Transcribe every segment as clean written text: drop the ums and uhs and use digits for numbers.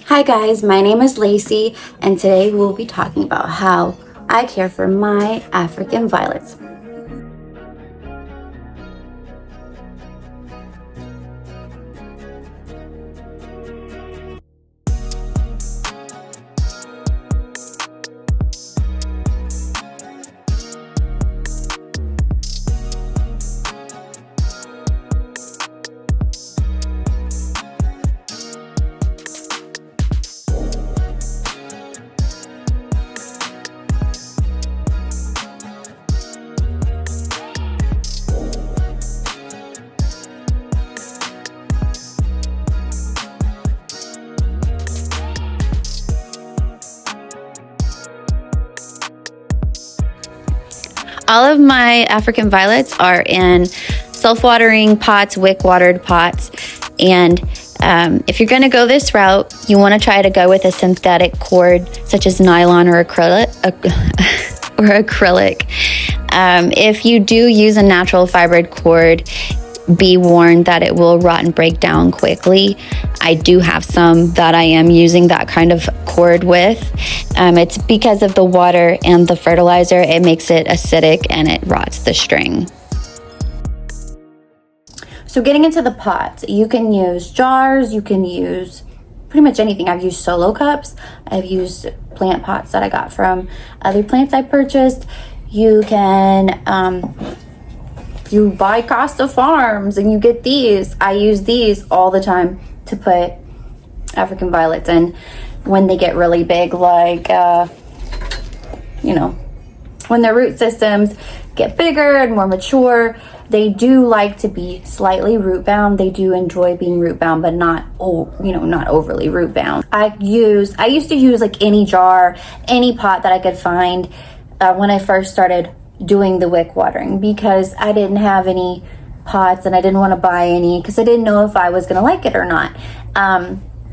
Hi guys, my name is Lacey, and today we'll be talking about how I care for my African violets. All of my African violets are in self-watering pots, wick watered pots, and if you're going to go this route, you want to try to go with a synthetic cord such as nylon or acrylic. If you do use a natural fibered cord, be warned that it will rot and break down quickly. I do have some that I am using that kind of cord with. It's because of the water and the fertilizer. It makes it acidic and it rots the string. So getting into the pots, you can use jars, you can use pretty much anything. I've used solo cups, I've used plant pots that I got from other plants I purchased. You can you buy Costa Farms and you get these. I use these all the time to put African violets in when they get really big, like when their root systems get bigger and more mature. They do like to be slightly root bound. They do enjoy being root bound, but not overly root bound. I used to use like any jar, any pot that I could find when I first started doing the wick watering, because I didn't have any pots and I didn't want to buy any because I didn't know if I was going to like it or not.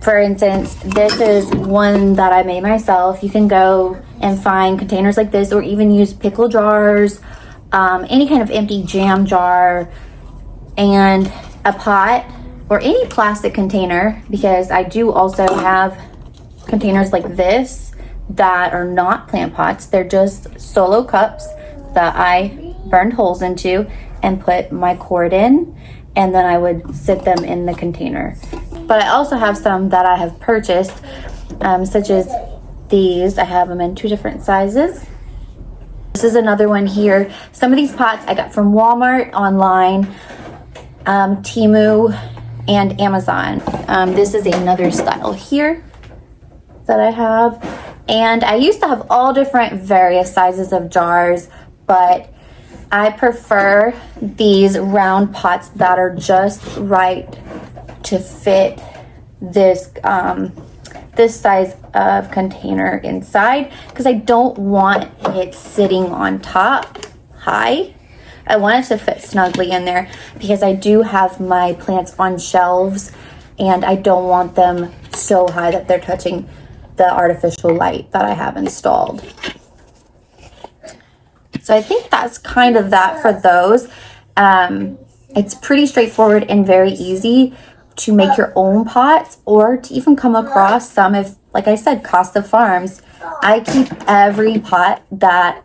For instance, this is one that I made myself. You can go and find containers like this, or even use pickle jars, any kind of empty jam jar, and a pot or any plastic container, because I do also have containers like this that are not plant pots. They're just solo cups that I burned holes into and put my cord in, and then I would sit them in the container. But I also have some that I have purchased, such as these. I have them in 2 different sizes. This is another one here. Some of these pots I got from Walmart, online, Temu, and Amazon. This is another style here that I have. And I used to have all different various sizes of jars, but I prefer these round pots that are just right to fit this this size of container inside, because I don't want it sitting on top high. I want it to fit snugly in there, because I do have my plants on shelves and I don't want them so high that they're touching the artificial light that I have installed. So I think that's kind of that for those. It's pretty straightforward and very easy to make your own pots, or to even come across some, if, like I said, Costa Farms. I keep every pot that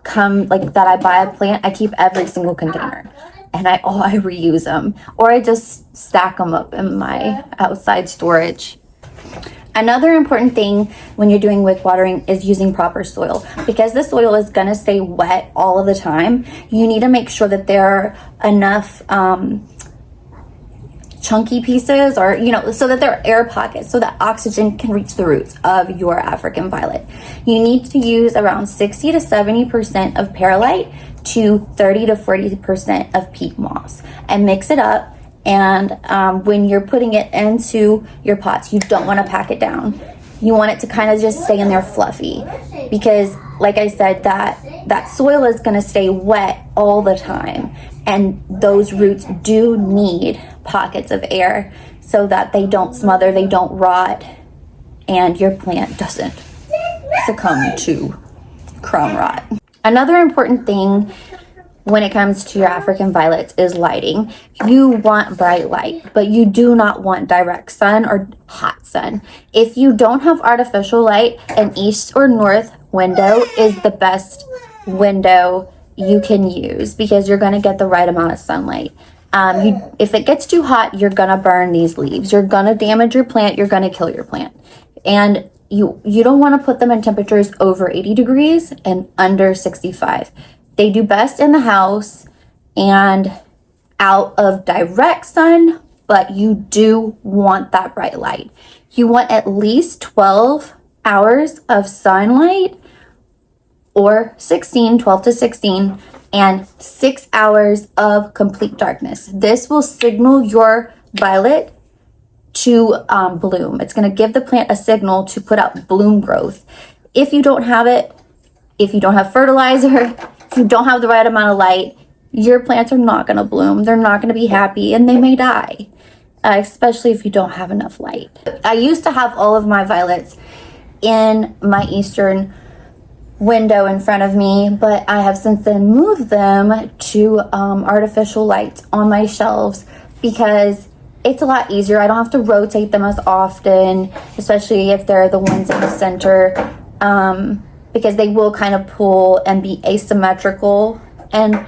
I buy a plant, I keep every single container, and I reuse them, or I just stack them up in my outside storage. Another important thing when you're doing wick watering is using proper soil. Because the soil is going to stay wet all of the time, you need to make sure that there are enough chunky pieces, or so that there are air pockets, so that oxygen can reach the roots of your African violet. You need to use around 60 to 70% of perlite to 30 to 40% of peat moss, and mix it up. And when you're putting it into your pots, you don't want to pack it down. You want it to kind of just stay in there fluffy, because like I said, that soil is going to stay wet all the time, and those roots do need pockets of air so that they don't smother, they don't rot, and your plant doesn't succumb to crown rot. Another important thing when it comes to your African violets is lighting. You want bright light, but you do not want direct sun or hot sun. If you don't have artificial light, an east or north window is the best window you can use because you're going to get the right amount of sunlight. If it gets too hot, you're going to burn these leaves. You're going to damage your plant. You're going to kill your plant. And you don't want to put them in temperatures over 80 degrees and under 65. They do best in the house and out of direct sun, but you do want that bright light. You want at least 12 hours of sunlight or 12 to 16, and 6 hours of complete darkness. This will signal your violet to bloom. It's going to give the plant a signal to put out bloom growth. If you don't have it, if you don't have fertilizer, if you don't have the right amount of light, your plants are not going to bloom. They're not going to be happy and they may die, especially if you don't have enough light. I used to have all of my violets in my eastern window in front of me, but I have since then moved them to artificial lights on my shelves because it's a lot easier. I don't have to rotate them as often, especially if they're the ones in the center, because they will kind of pull and be asymmetrical. And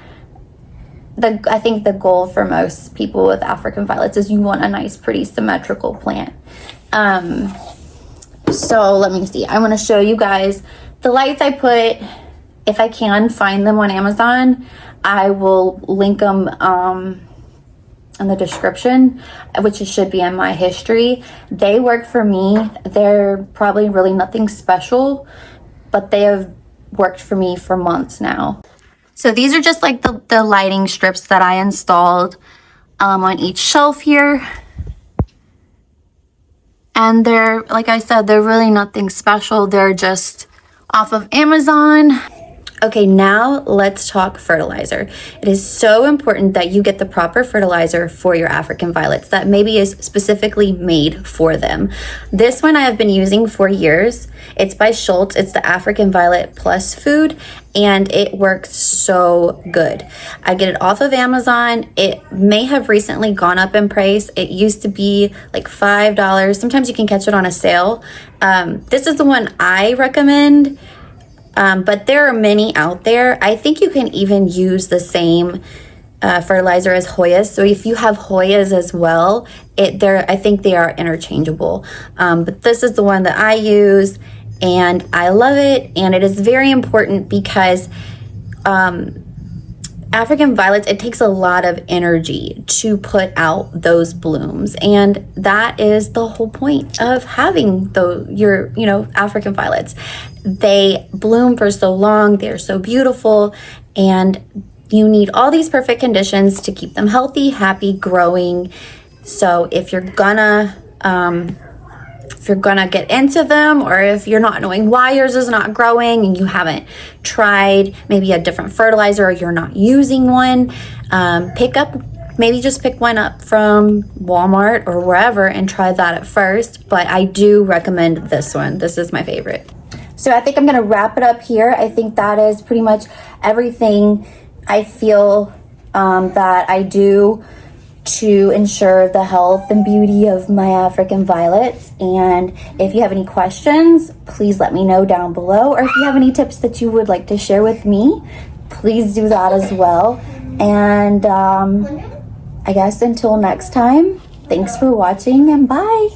I think the goal for most people with African violets is you want a nice, pretty symmetrical plant. So let me see. I want to show you guys the lights I put. If I can find them on Amazon, I will link them in the description, which should be in my history. They work for me. They're probably really nothing special, but they have worked for me for months now. So these are just like the lighting strips that I installed on each shelf here. And they're, like I said, they're really nothing special. They're just off of Amazon. Okay, now let's talk fertilizer. It is so important that you get the proper fertilizer for your African violets that maybe is specifically made for them. This one I have been using for years. It's by Schultz. It's the African Violet Plus food, and it works so good. I get it off of Amazon. It may have recently gone up in price. It used to be like $5. Sometimes you can catch it on a sale. This is the one I recommend. But there are many out there. I think you can even use the same fertilizer as Hoyas. So if you have Hoyas as well, I think they are interchangeable. But this is the one that I use, and I love it. And it is very important because African violets, it takes a lot of energy to put out those blooms, and that is the whole point of having your African violets. They bloom for so long, they're so beautiful, and you need all these perfect conditions to keep them healthy, happy, growing. So if you're gonna get into them, or if you're not knowing why yours is not growing and you haven't tried maybe a different fertilizer, or you're not using one, just pick one up from Walmart or wherever and try that at first. But I do recommend this one. This is my favorite. So I think I'm gonna wrap it up here. I think that is pretty much everything I feel that I do to ensure the health and beauty of my African violets. And if you have any questions, please let me know down below. Or if you have any tips that you would like to share with me, please do that as well. And I guess until next time, thanks for watching and bye.